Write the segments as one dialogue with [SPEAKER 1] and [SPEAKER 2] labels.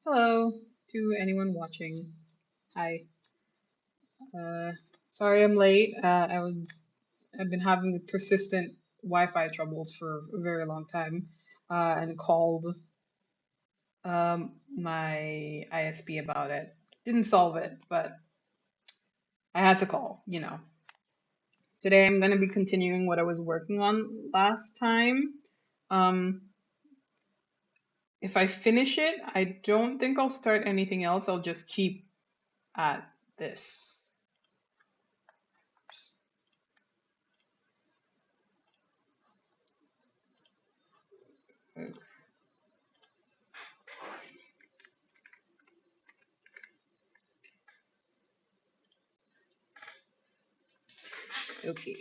[SPEAKER 1] Hello to anyone watching. Hi. Uh, Sorry I'm late. I've been having persistent Wi-Fi troubles for a very long time, and called my ISP about it. Didn't solve it, but I had to call. Today I'm going to be continuing what I was working on last time. Um, if I finish it, I don't think I'll start anything else. I'll just keep at this. Okay.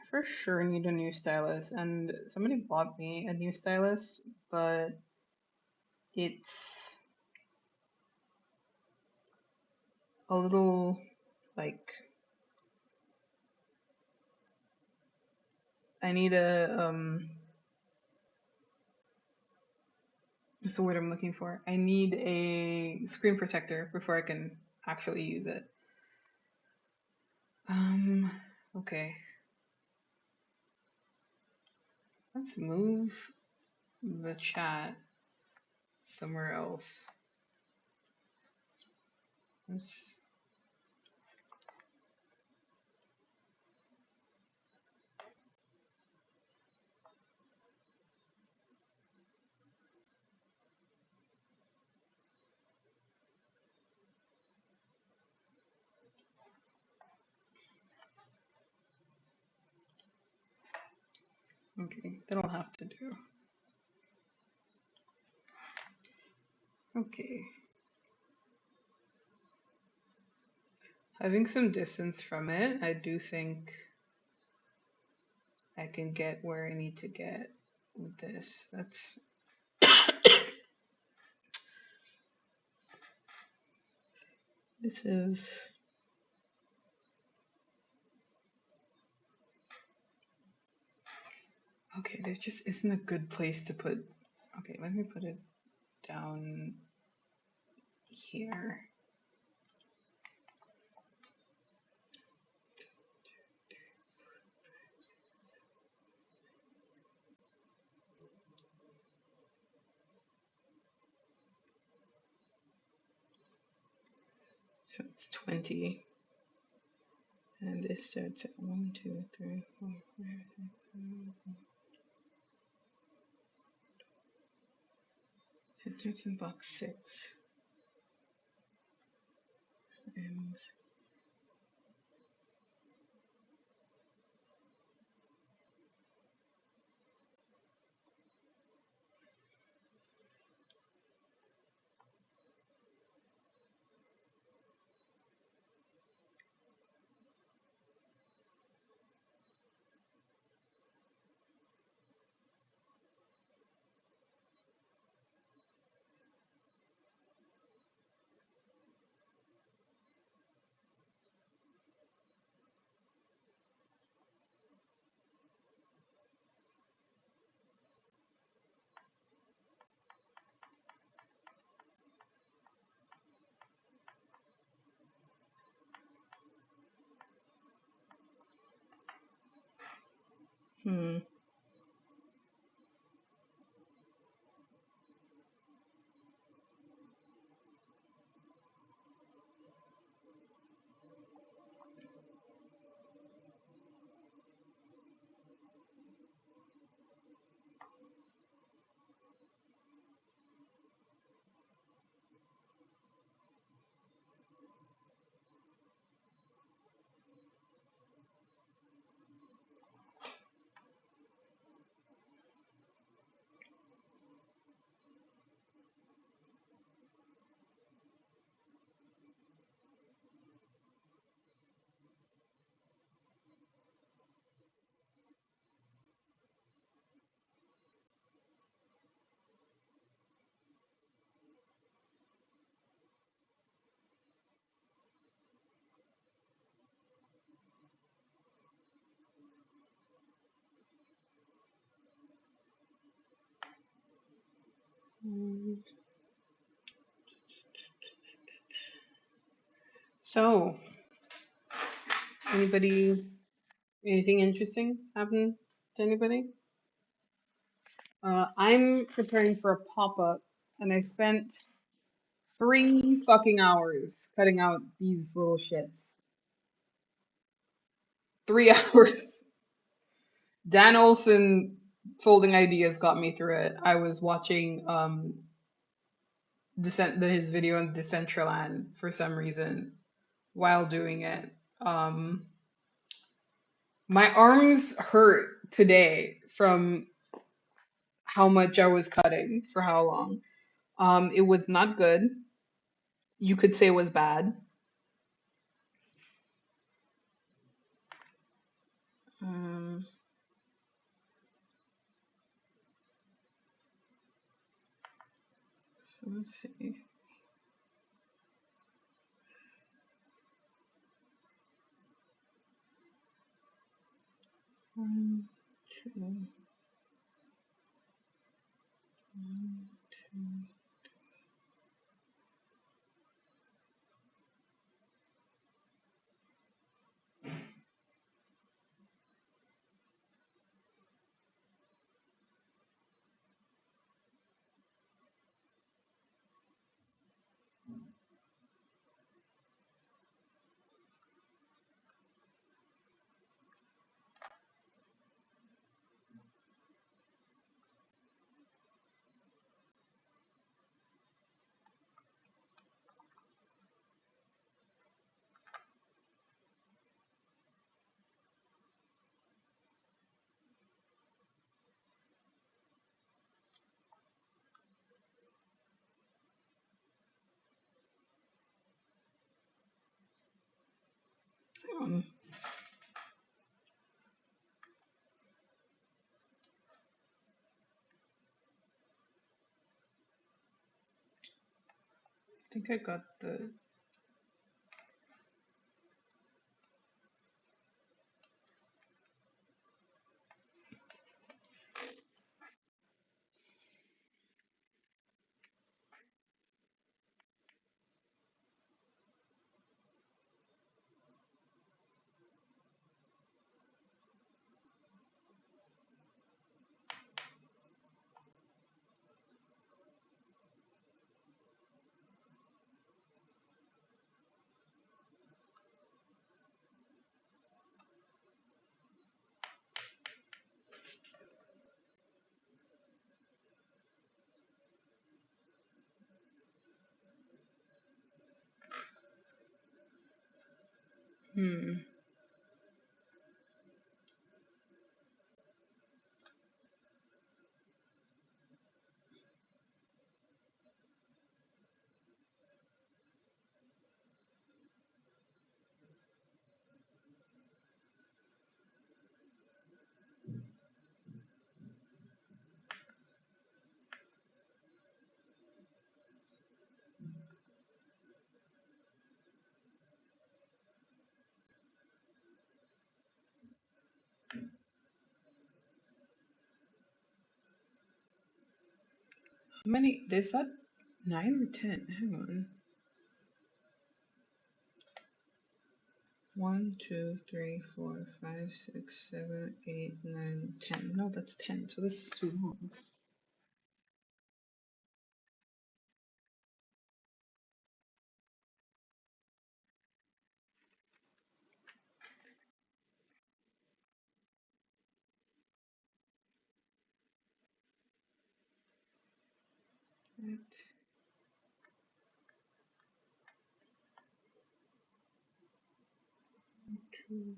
[SPEAKER 1] For sure need a new stylus, and somebody bought me a new stylus, but it's a little like I need a what's the word I'm looking for? I need a screen protector before I can actually use it. Um okay. Let's move the chat somewhere else. Let's okay, that'll have to do. Okay. Having some distance from it, I do think I can get where I need to get with this. That's this is okay. There just isn't a good place to put. Okay, let me put it down here. So it's 20. And this starts at 1, 2, 3, 4, 5, 6, 7, 8. It starts in box 6. And hmm. Mm. So, anybody, anything interesting happen to anybody? I'm preparing for a pop-up, and I spent 3 fucking hours cutting out these little shits. 3 hours. Dan Olson folding ideas got me through it. I was watching his video on Decentraland for some reason while doing it. Um, my arms hurt today from how much I was cutting for how long. It was not good. You could say it was bad. Um, so let's see. One, two, one, two. Um, I think I got the. Hmm. How many? Is that 9 or 10? Hang on. 1, 2, 3, 4, 5, 6, 7, 8, 9, 10. No, that's 10. So this is too long. Right. Two.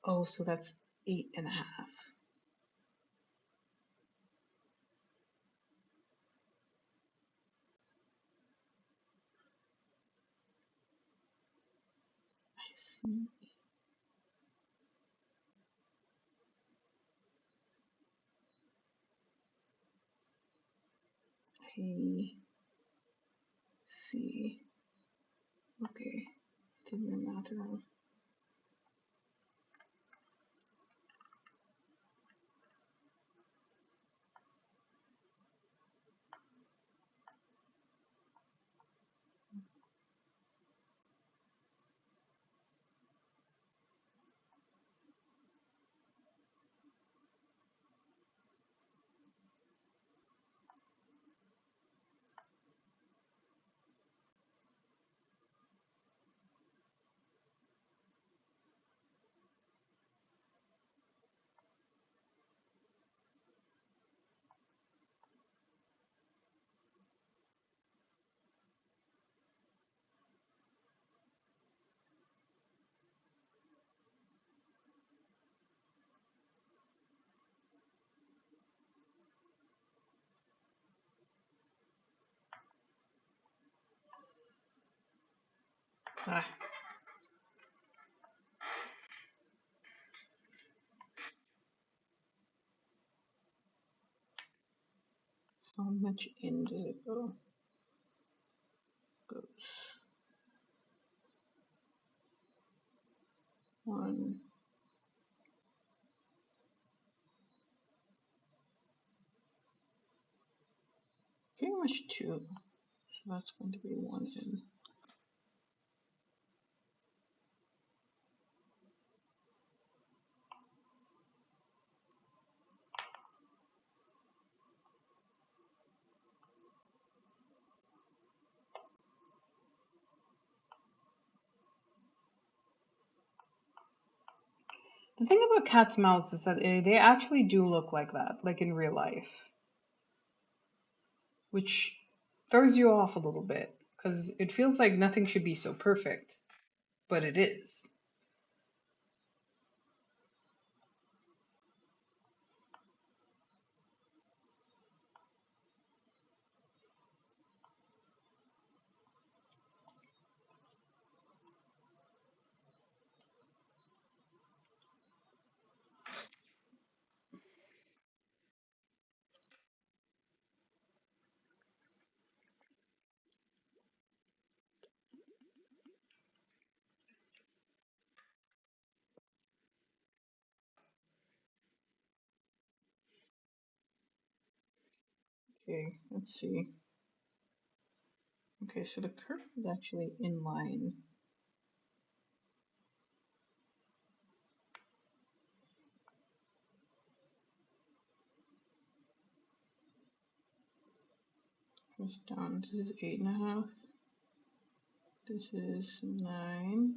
[SPEAKER 1] Oh, so that's 8.5. I see. I see. Okay, did my math wrong. Ah, how much in does it go? Goes 1, pretty much 2. So that's going to be 1 in. The thing about cats' mouths is that they actually do look like that, like in real life, which throws you off a little bit because it feels like nothing should be so perfect, but it is. Okay, let's see. Okay, so the curve is actually in line. Goes down. This is 8.5. This is 9.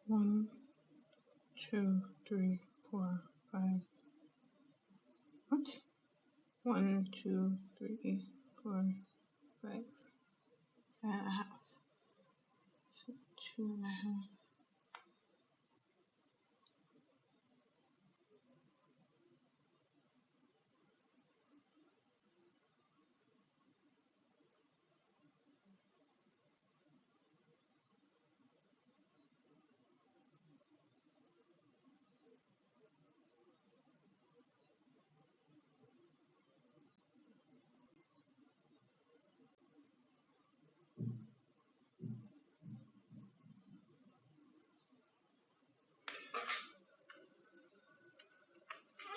[SPEAKER 1] One, two, three, four, five. What? 1, 2, 3, 4, 5 and a half. So 2.5.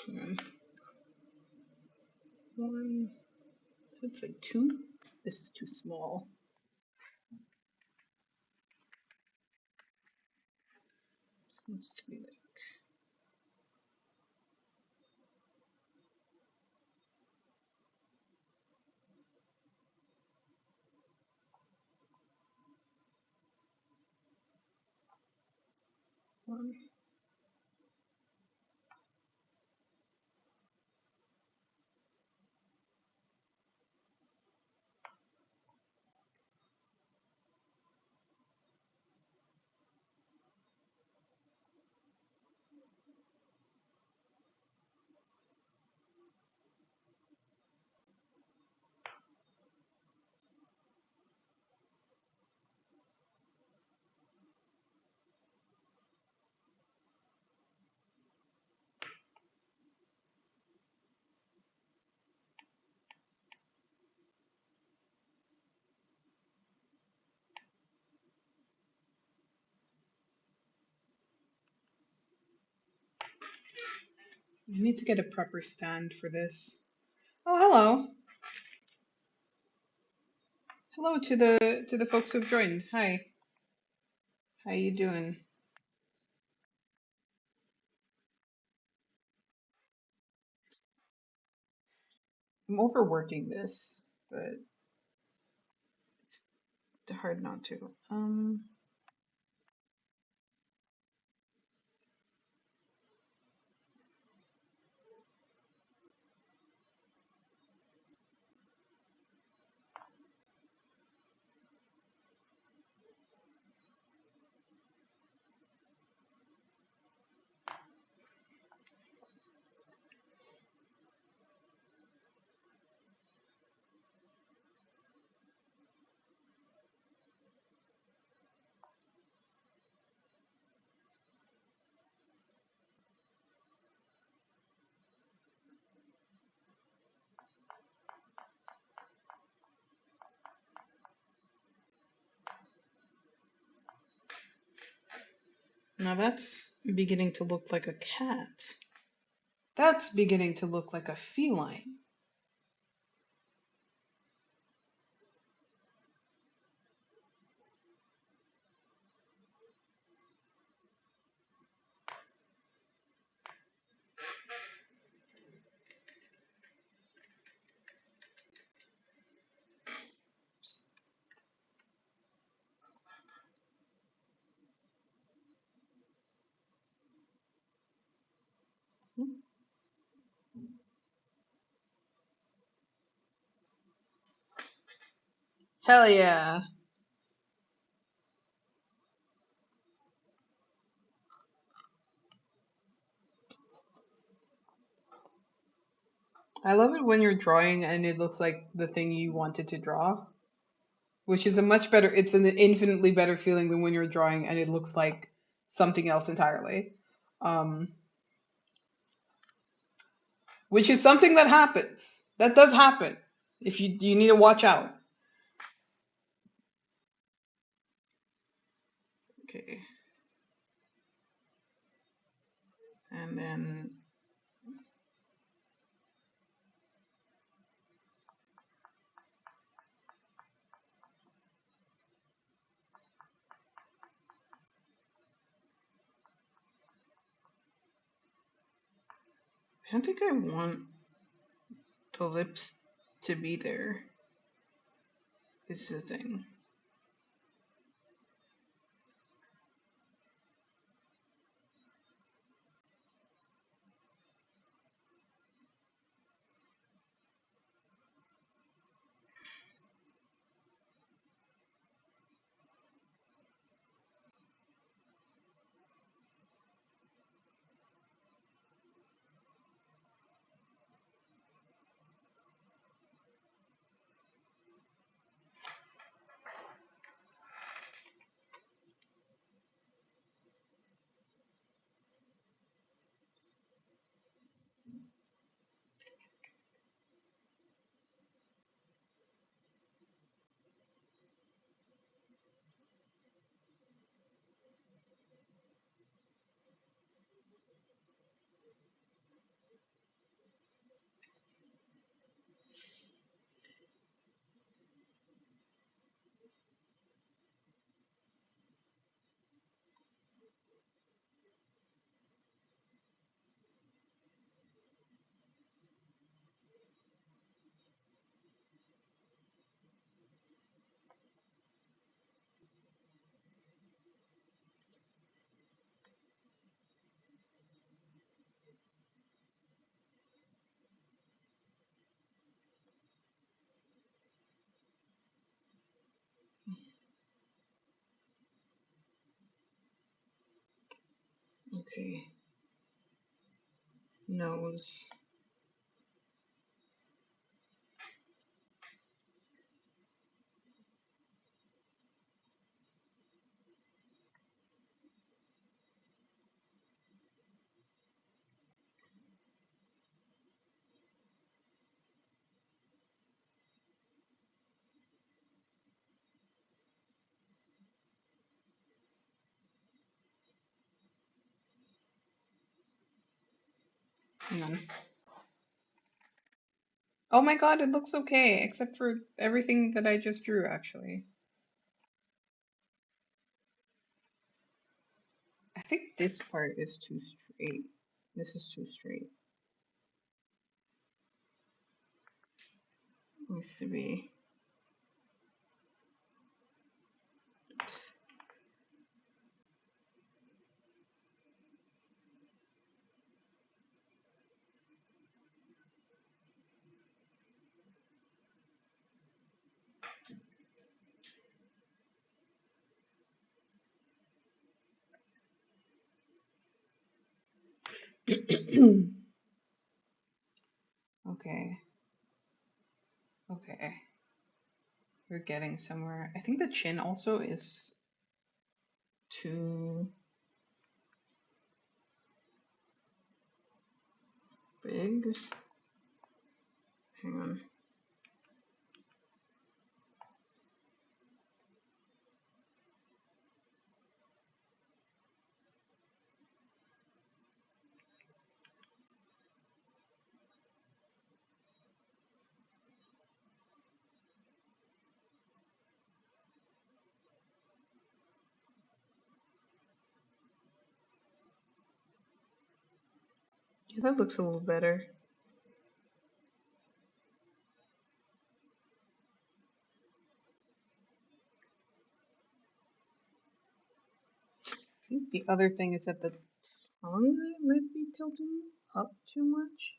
[SPEAKER 1] And 1. It's like 2. This is too small. Needs to be like one. I need to get a proper stand for this. Oh, hello. Hello to the folks who've joined. Hi. How you doing? I'm overworking this, but it's hard not to. Now that's beginning to look like a cat. That's beginning to look like a feline. Hell yeah. I love it when you're drawing and it looks like the thing you wanted to draw, which is a much better, it's an infinitely better feeling than when you're drawing and it looks like something else entirely. Um, which is something that happens. That does happen. If you need to watch out. Okay. And then I don't think I want the lips to be there. Is the thing. Okay. Nose. None. Oh my god, it looks okay, except for everything that I just drew, actually. I think this part is too straight. This is too straight. Needs to be. Oops. Okay. Okay. We're getting somewhere. I think the chin also is too big. Hang on. Yeah, that looks a little better. I think the other thing is that the tongue might be tilting up too much.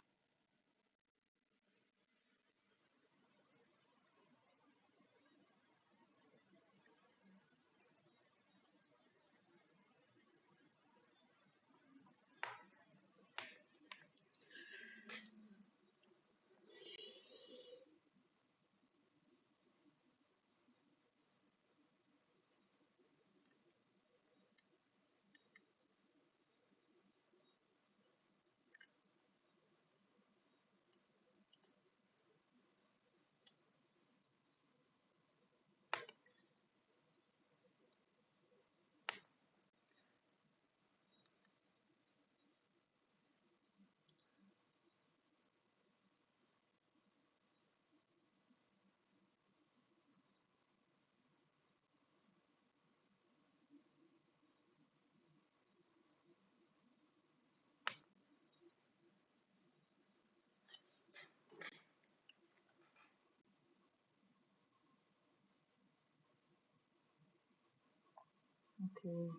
[SPEAKER 1] Okay.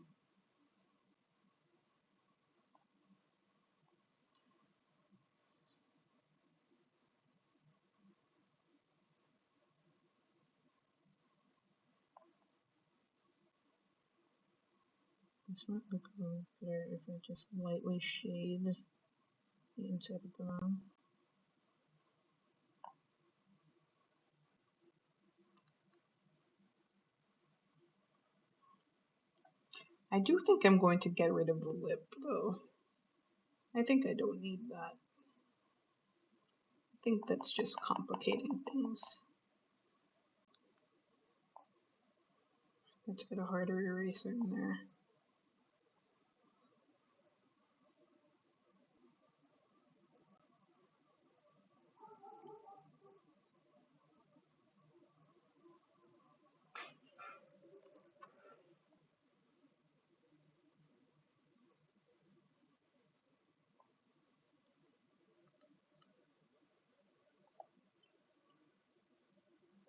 [SPEAKER 1] This might look a little better if I just lightly shade the inside of the mouth. I do think I'm going to get rid of the lip, though. I think I don't need that. I think that's just complicating things. Let's get a harder eraser in there.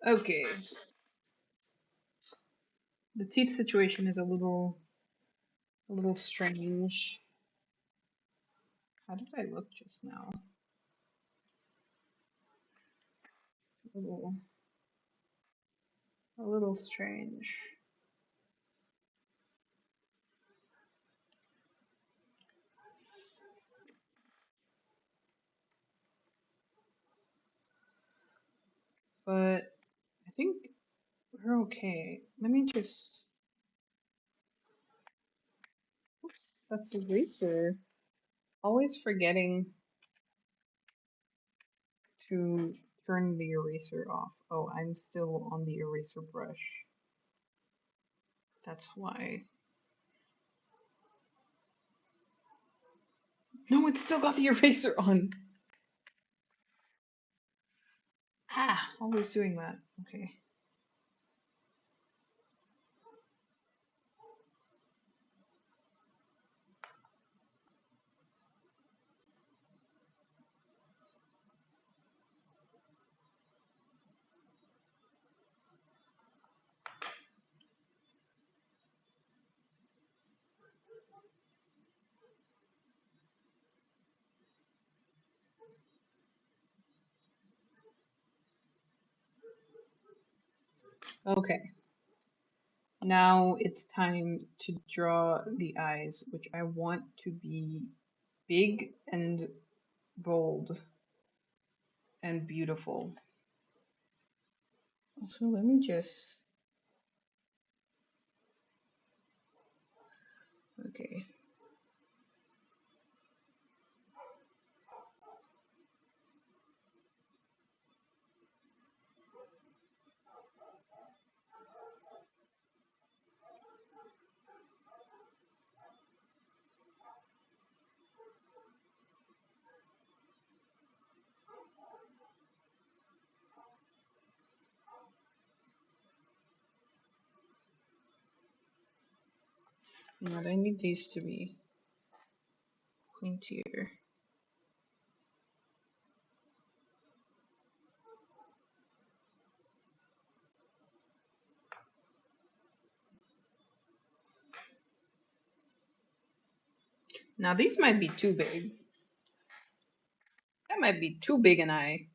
[SPEAKER 1] Okay. The teeth situation is a little strange. How did I look just now? A little, a little strange. but I think we're okay. Let me just. Oops, that's eraser. Always forgetting to turn the eraser off. Oh, I'm still on the eraser brush. That's why. No, it's still got the eraser on. Ah, always doing that. Okay. Okay. Now it's time to draw the eyes, which I want to be big and bold and beautiful. So let me just. Okay. Now I need these to be pointier. Now these might be too big. That might be too big an eye.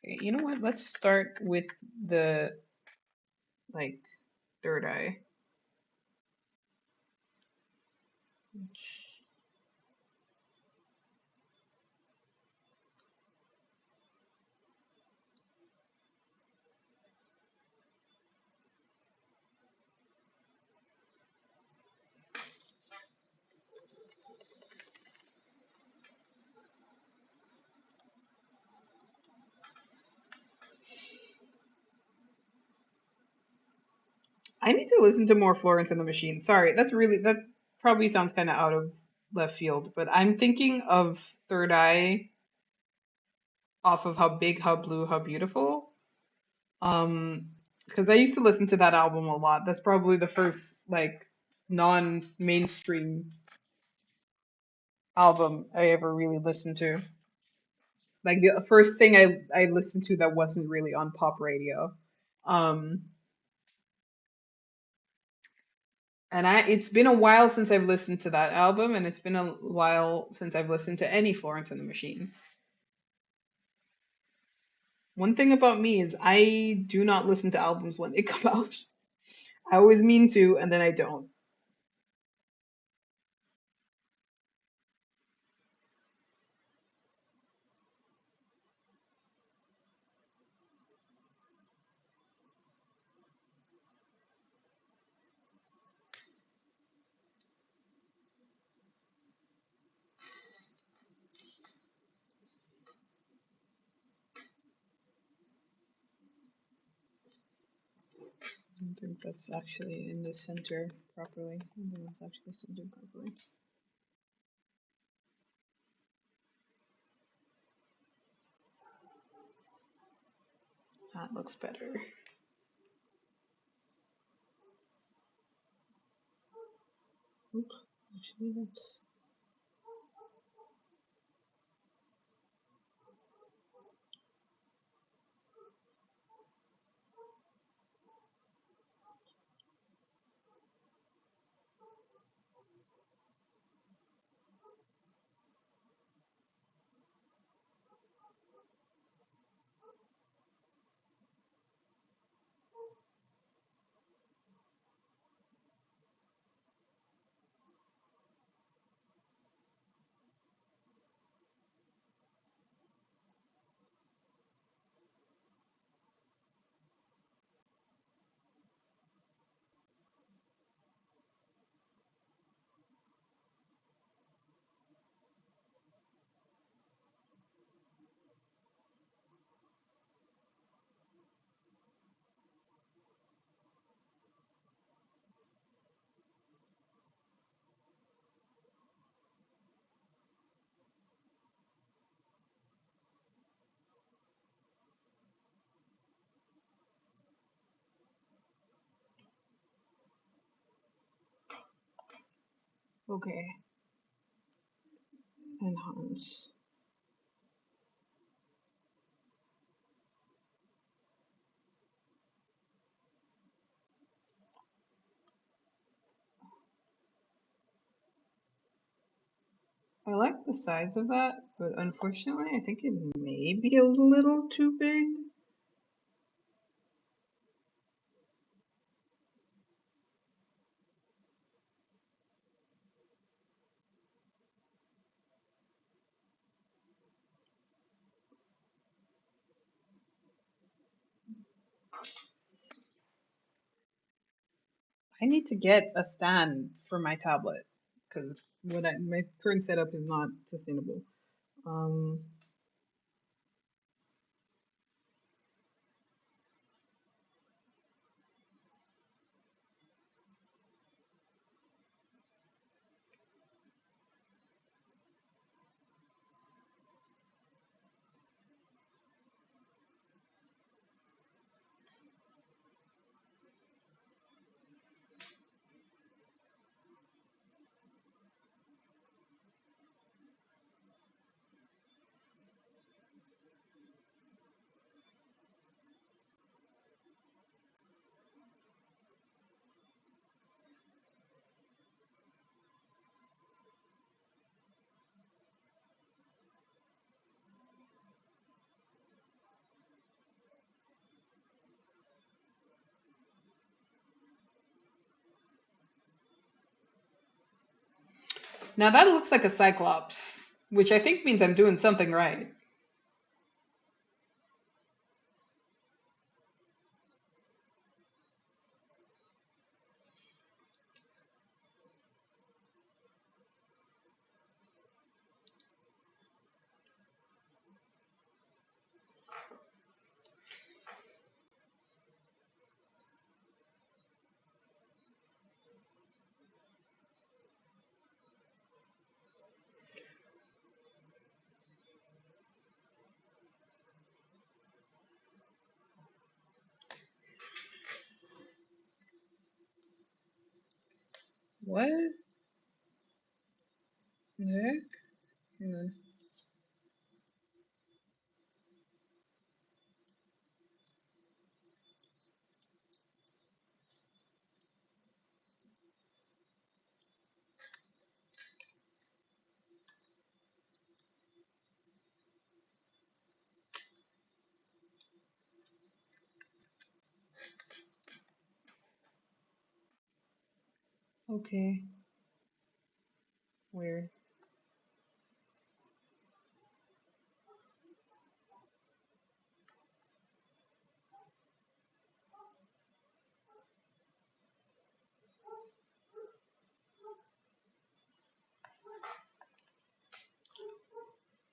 [SPEAKER 1] Okay, you know what? Let's start with the like third eye. I need to listen to more Florence and the Machine. Sorry, that probably sounds kind of out of left field, but I'm thinking of Third Eye off of How Big, How Blue, How Beautiful. Because I used to listen to that album a lot. That's probably the first like non-mainstream album I ever really listened to. Like the first thing I listened to that wasn't really on pop radio. Um, and it's been a while since I've listened to that album, and it's been a while since I've listened to any Florence and the Machine. One thing about me is I do not listen to albums when they come out. I always mean to, and then I don't. I don't think that's actually in the center properly. I don't think that's actually centered properly. That looks better. Oop, actually that's Okay, enhance. I like the size of that, but unfortunately, I think it may be a little too big. I need to get a stand for my tablet because my current setup is not sustainable. Um, Now that looks like a cyclops, which I think means I'm doing something right. What the heck? Hang on. Okay, weird.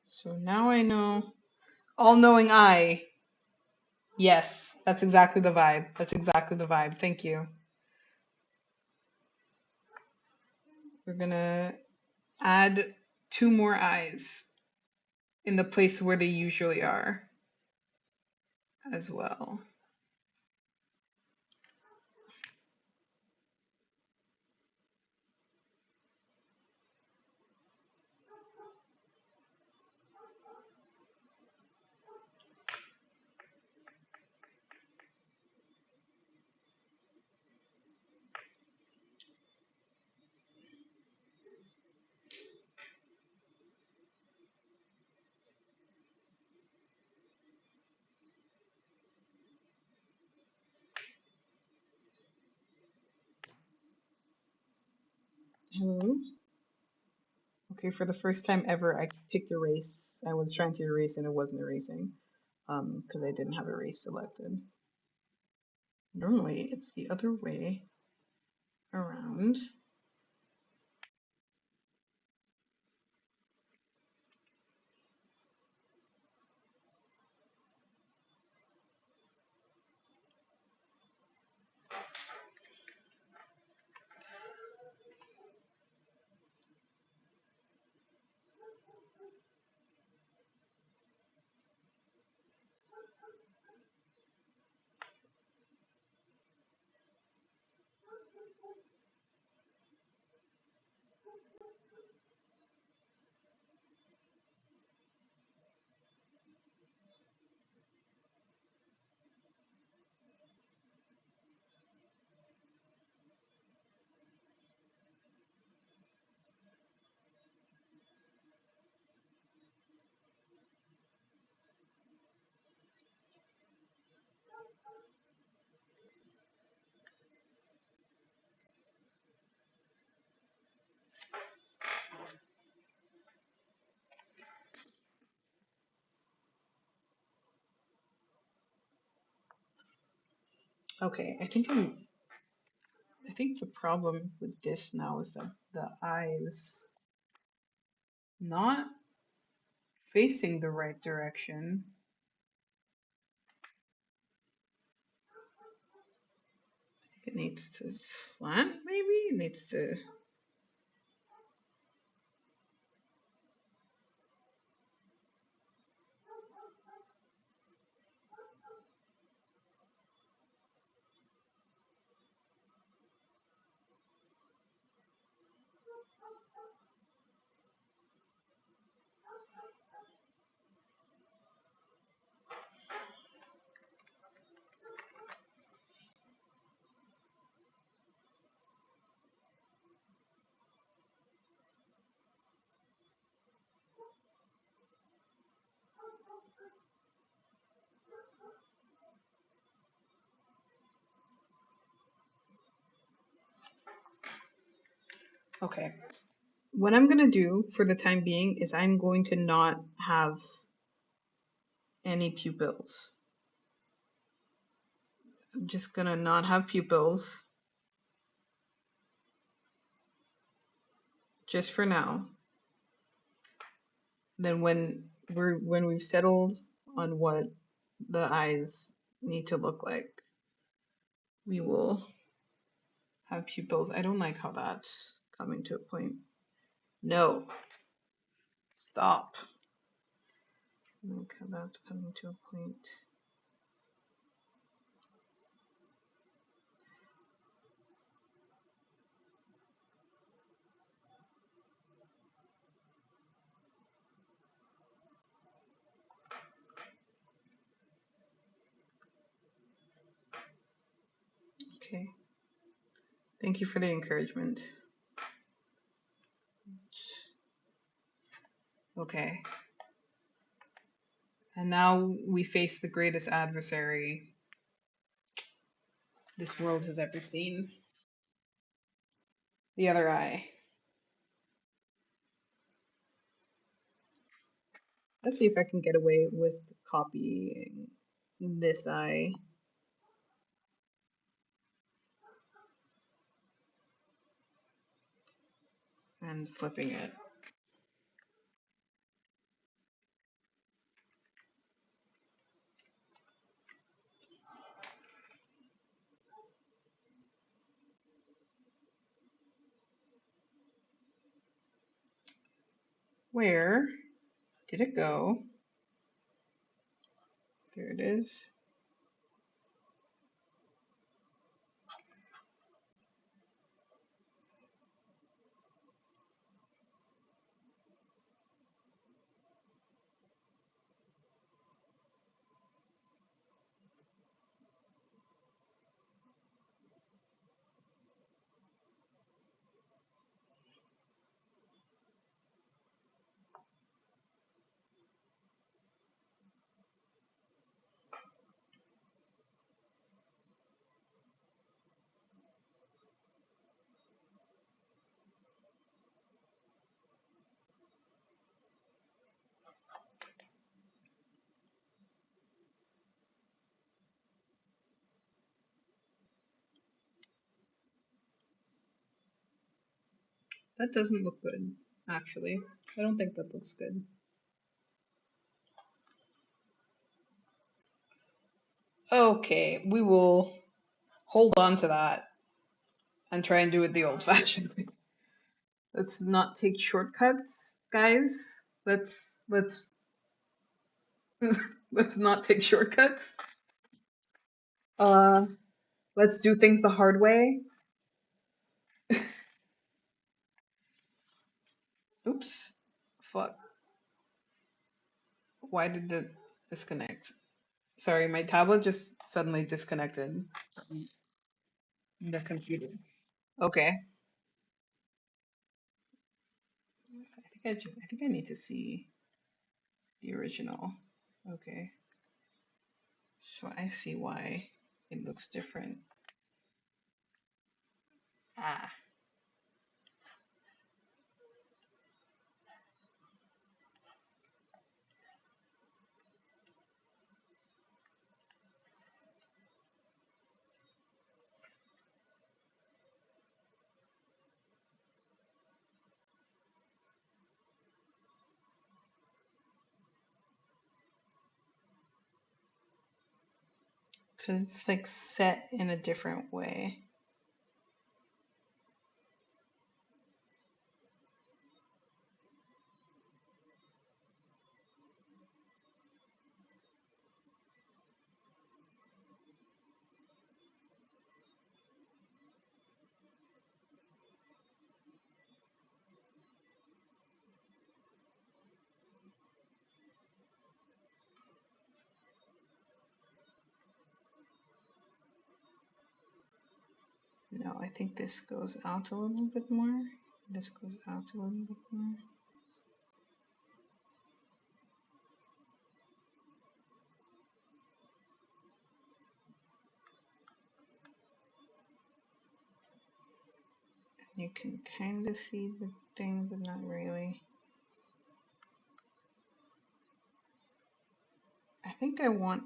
[SPEAKER 1] So now I know. All knowing eye. Yes, that's exactly the vibe. That's exactly the vibe. Thank you. We're gonna add two more eyes in the place where they usually are as well. Hello? Okay, for the first time ever, I picked erase. I was trying to erase and it wasn't erasing because I didn't have erase selected. Normally, it's the other way around. Okay, I think the problem with this now is that the eyes not facing the right direction. It needs to slant, maybe? It needs to. Okay. What I'm gonna do for the time being is I'm going to not have any pupils. I'm just gonna not have pupils just for now. Then when we've settled on what the eyes need to look like, we will have pupils. I don't like how that's coming to a point. No, stop. Look how that's coming to a point. Okay. Thank you for the encouragement. Okay. And now we face the greatest adversary this world has ever seen. The other eye. Let's see if I can get away with copying this eye and flipping it. Where did it go? There it is. That doesn't look good, actually. I don't think that looks good. Okay, we will hold on to that and try and do it the old-fashioned way. Let's not take shortcuts, guys. Let's let's not take shortcuts. Uh, let's do things the hard way. Oops. Fuck. Why did it disconnect? Sorry, my tablet just suddenly disconnected from the computer. Okay. I think I need to see the original. Okay. So I see why it looks different. Ah. because it's like set in a different way. No, I think this goes out a little bit more. This goes out a little bit more. You can kind of see the thing, but not really. I think I want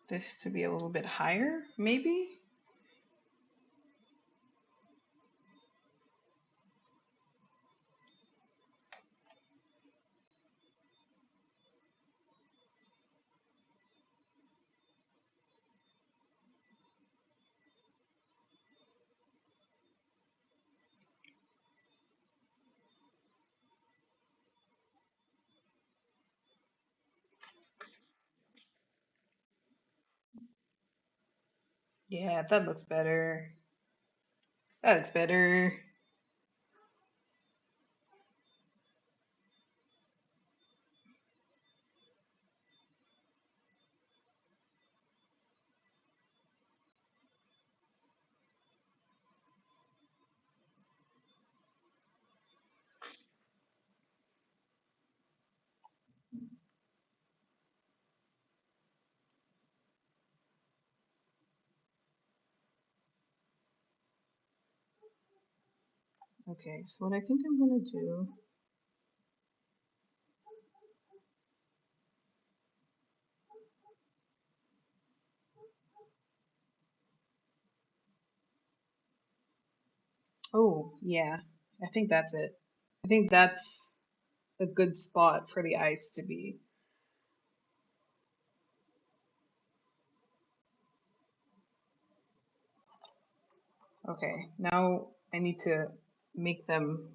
[SPEAKER 1] this to be a little bit higher, maybe? Yeah, that looks better. That looks better. Okay, so what I think I'm gonna do, oh, yeah, I think that's it. I think that's a good spot for the ice to be. Okay, now I need to make them.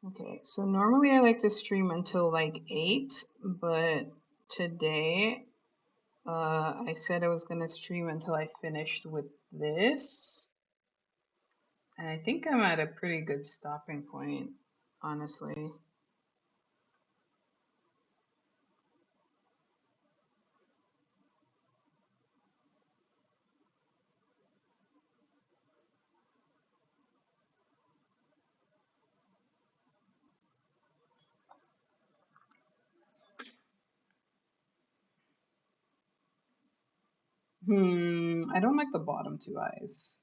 [SPEAKER 1] Okay, so normally I like to stream until like 8, but today I said I was gonna stream until I finished with this. And I think I'm at a pretty good stopping point, honestly. I don't like the bottom two eyes.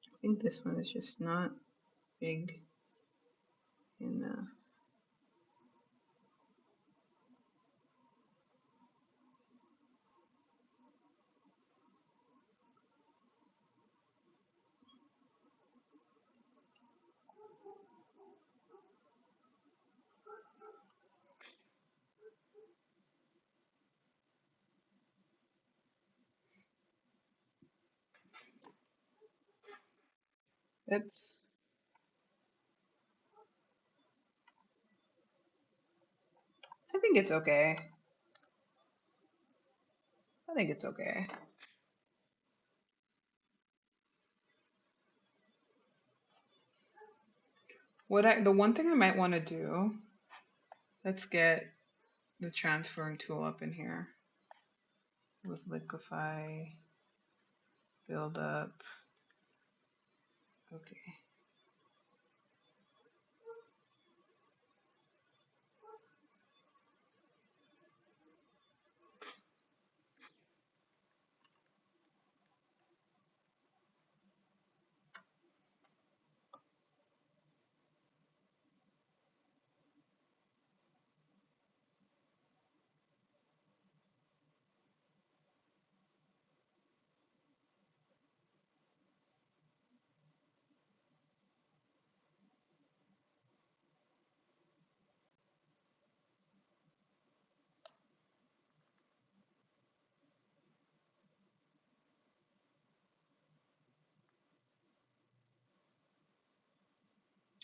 [SPEAKER 1] I think this one is just not big enough. It's, I think it's okay. I think it's okay. The one thing I might want to do, let's get the transferring tool up in here with liquefy, build up. Okay.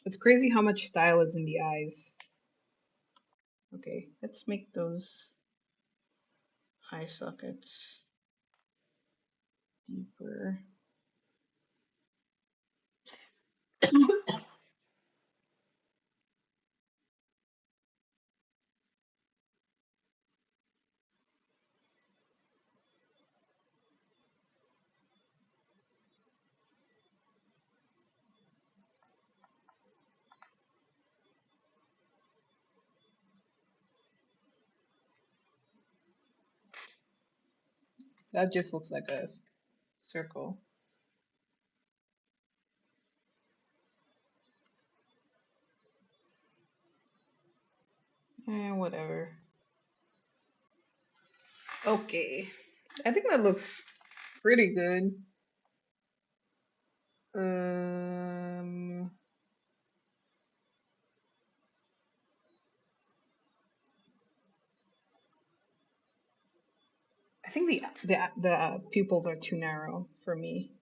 [SPEAKER 1] It's crazy how much style is in the eyes. Okay, let's make those eye sockets deeper. That just looks like a circle. Whatever. Okay. I think that looks pretty good. Um, I think the pupils are too narrow for me.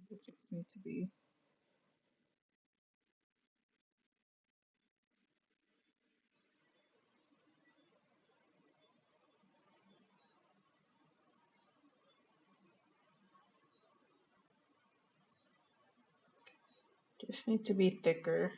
[SPEAKER 1] They just need to be. Just need to be thicker.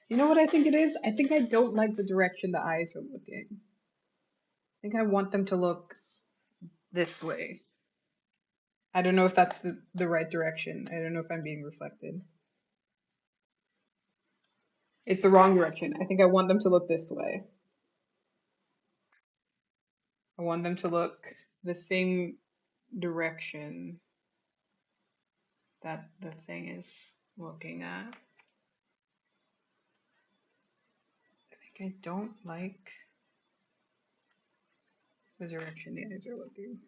[SPEAKER 1] You know what I think it is? I think I don't like the direction the eyes are looking. I think I want them to look this way. I don't know if that's the right direction. I don't know if I'm being reflected. It's the wrong direction. I think I want them to look this way. I want them to look the same direction that the thing is looking at. I think I don't like the direction the eyes are looking.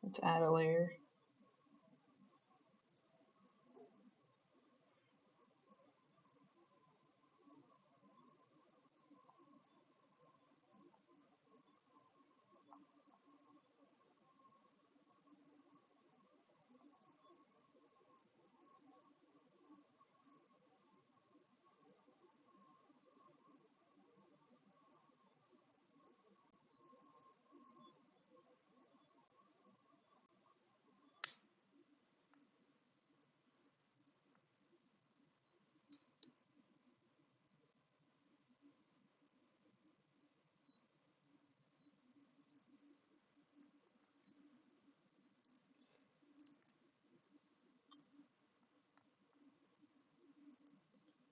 [SPEAKER 1] Let's add a layer.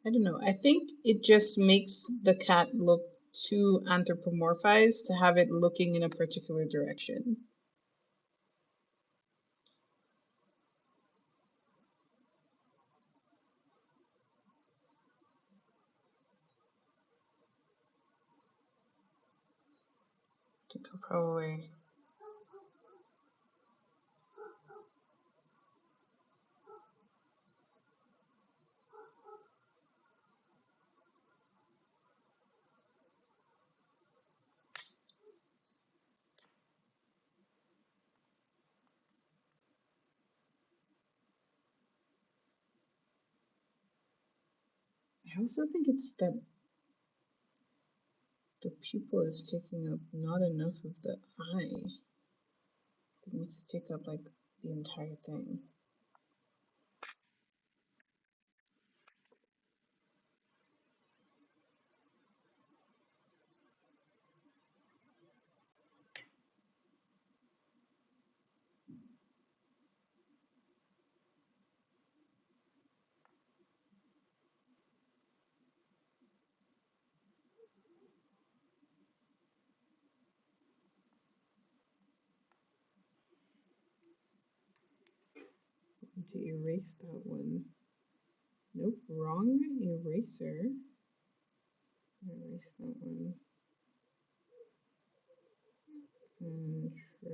[SPEAKER 1] I don't know. I think it just makes the cat look too anthropomorphized to have it looking in a particular direction. I think I'll probably. I also think it's that the pupil is taking up not enough of the eye. It needs to take up like the entire thing. I need to erase that one. Nope, wrong eraser. Erase that one. And try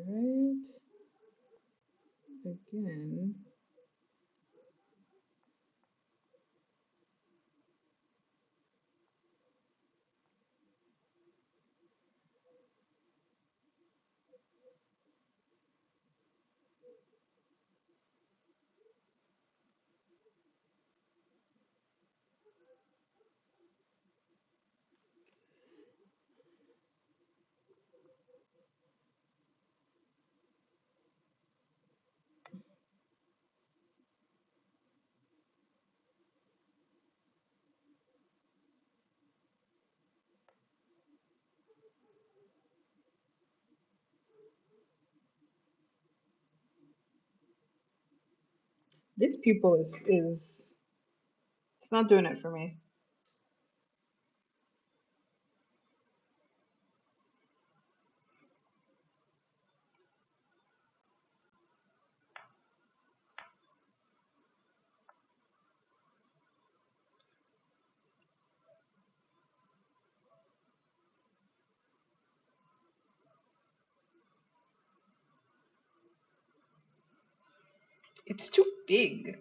[SPEAKER 1] it again. This pupil is it's not doing it for me. It's too big.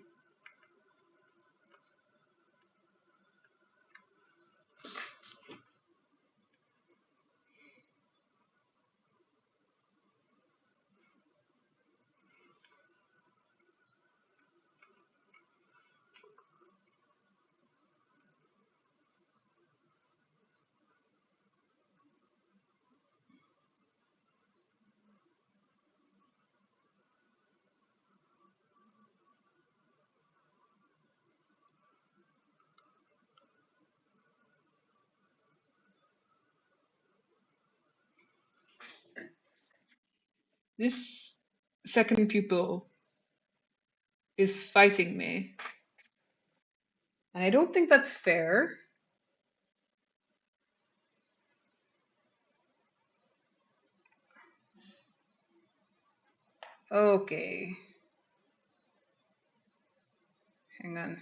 [SPEAKER 1] This second pupil is fighting me. And I don't think that's fair. Okay, hang on.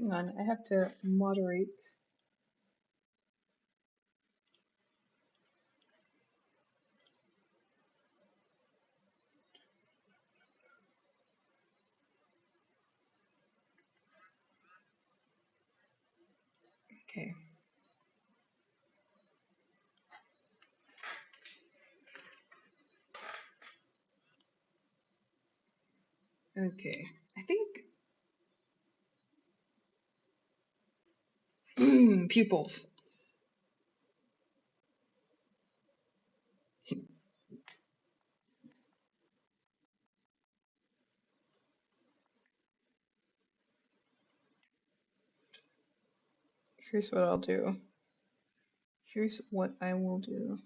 [SPEAKER 1] Hang on, I have to moderate. Okay. Okay. I think pupils. Here's what I'll do. Here's what I will do.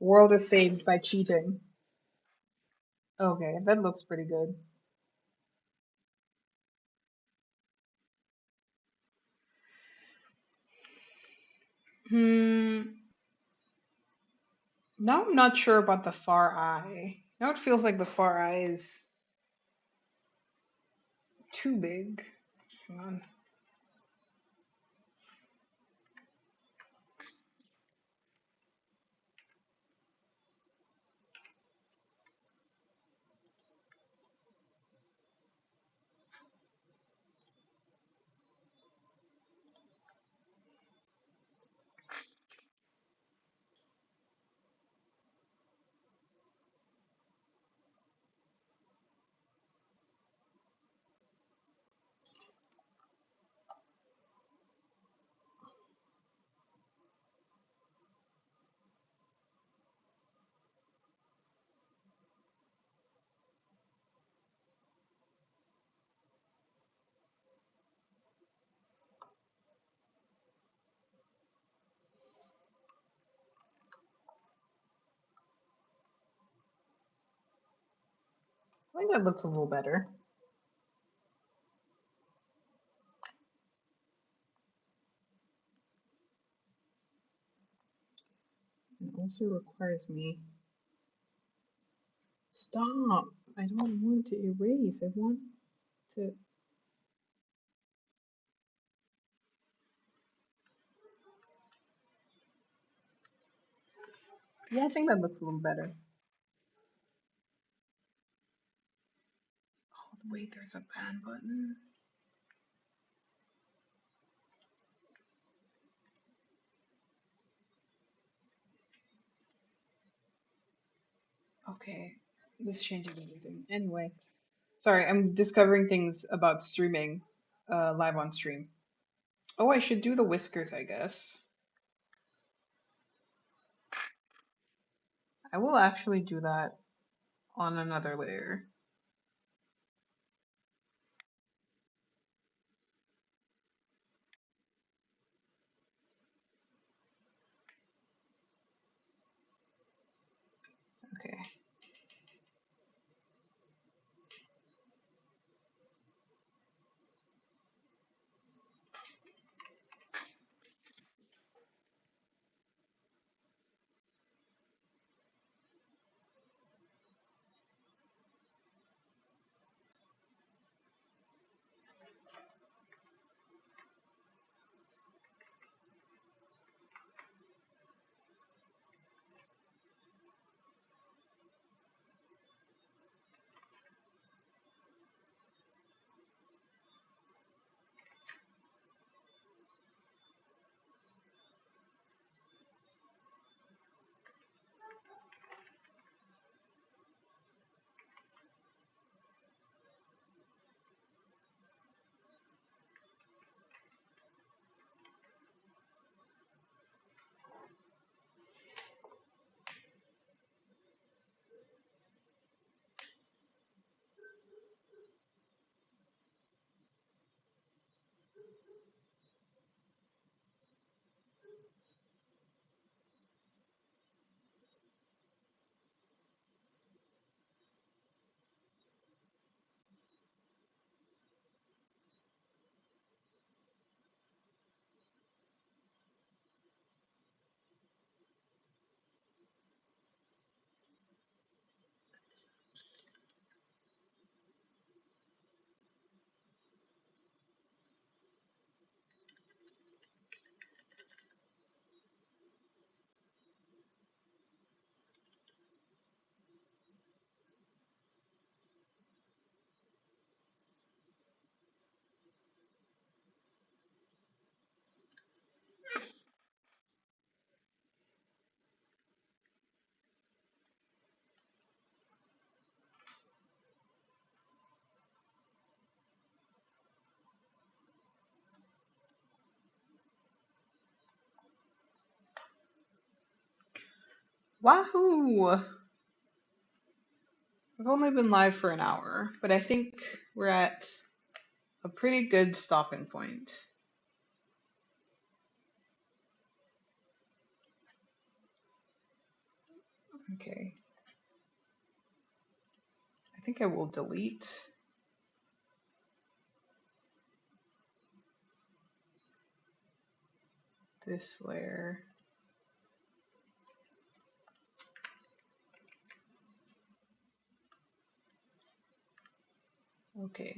[SPEAKER 1] World is saved by cheating. Okay, that looks pretty good. Hmm. Now I'm not sure about the far eye. Now it feels like the far eye is too big. Hang on. I think that looks a little better. It also requires me. Stop! I don't want to erase. I want to. Yeah, I think that looks a little better. Oh, wait, there's a ban button. Okay, this changes everything. Anyway, sorry, I'm discovering things about streaming live on stream. Oh, I should do the whiskers, I guess. I will actually do that on another layer. Okay. Wahoo! I've only been live for an hour, but I think we're at a pretty good stopping point. Okay. I think I will delete this layer. Okay.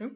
[SPEAKER 1] Oop.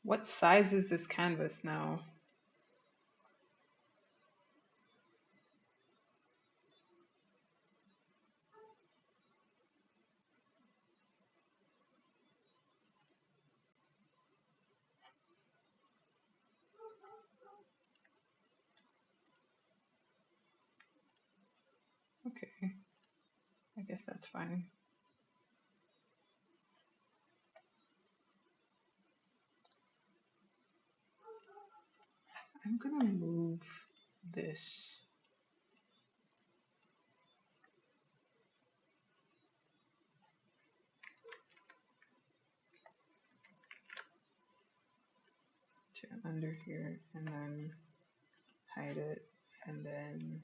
[SPEAKER 1] What size is this canvas now? Okay, I guess that's fine. I'm gonna move this. To under here and then hide it and then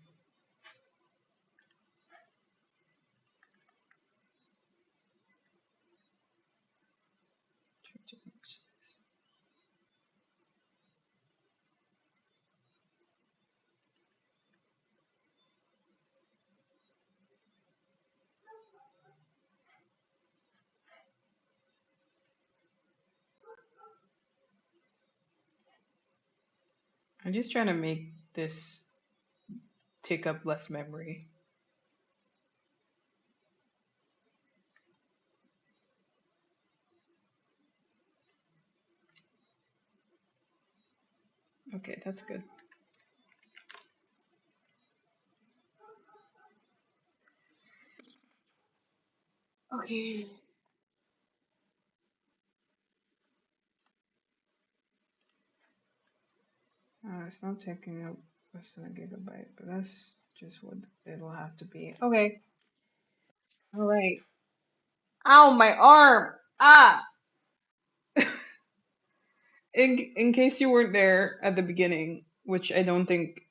[SPEAKER 1] try to mix this. I'm just trying to make this take up less memory. Okay, that's good. Okay. It's not taking up less than a gigabyte, but that's just what it'll have to be. Okay. All right. Ow, my arm! Ah! In case you weren't there at the beginning, which I don't think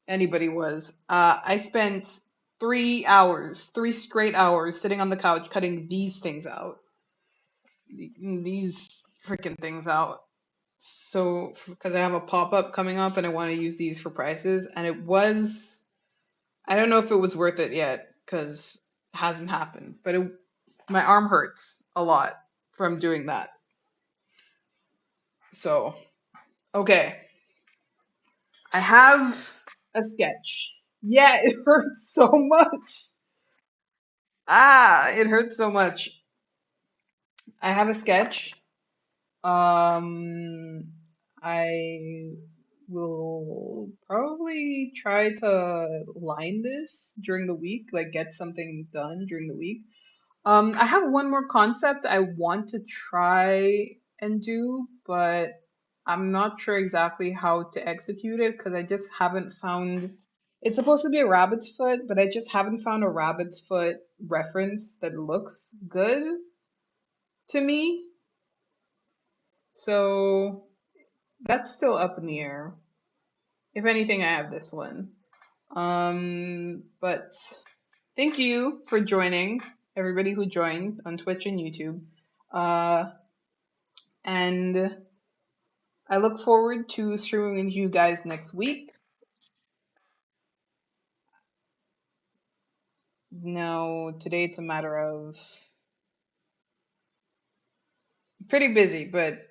[SPEAKER 1] anybody was, I spent 3 hours, 3 straight hours sitting on the couch cutting these things out. These freaking things out. So, because I have a pop-up coming up and I want to use these for prices, and it was, I don't know if it was worth it yet because it hasn't happened, but my arm hurts a lot from doing that. So, okay. I have a sketch. Yeah, it hurts so much. Ah, it hurts so much. I have a sketch. Um, I will probably try to line this during the week, like get something done during the week. I have one more concept I want to try and do, but I'm not sure exactly how to execute it because I just haven't found It's supposed to be a rabbit's foot, but I just haven't found a rabbit's foot reference that looks good to me. So that's still up in the air. If anything, I have this one. But thank you for joining, everybody who joined on Twitch and YouTube. Uh, and I look forward to streaming with you guys next week. No, today it's a matter of pretty busy, but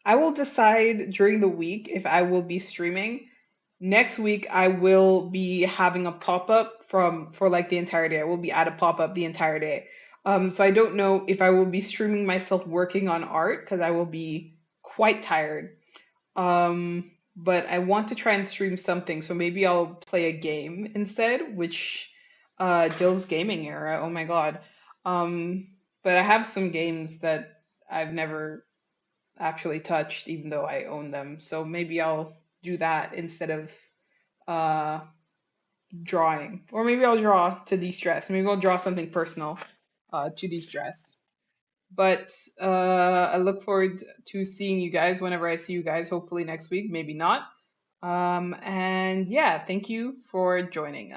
[SPEAKER 1] I will decide during the week if I will be streaming. Next week I will be having a pop-up from for like the entire day. I will be at a pop-up the entire day. So I don't know if I will be streaming myself working on art because I will be quite tired. But I want to try and stream something, so maybe I'll play a game instead, which Jill's gaming era. Oh my God. Um, but I have some games that I've never actually touched, even though I own them. So maybe I'll do that instead of uh, drawing. Or maybe I'll draw to de-stress. Maybe I'll draw something personal to de-stress. But I look forward to seeing you guys whenever I see you guys, hopefully next week, maybe not. And yeah, thank you for joining.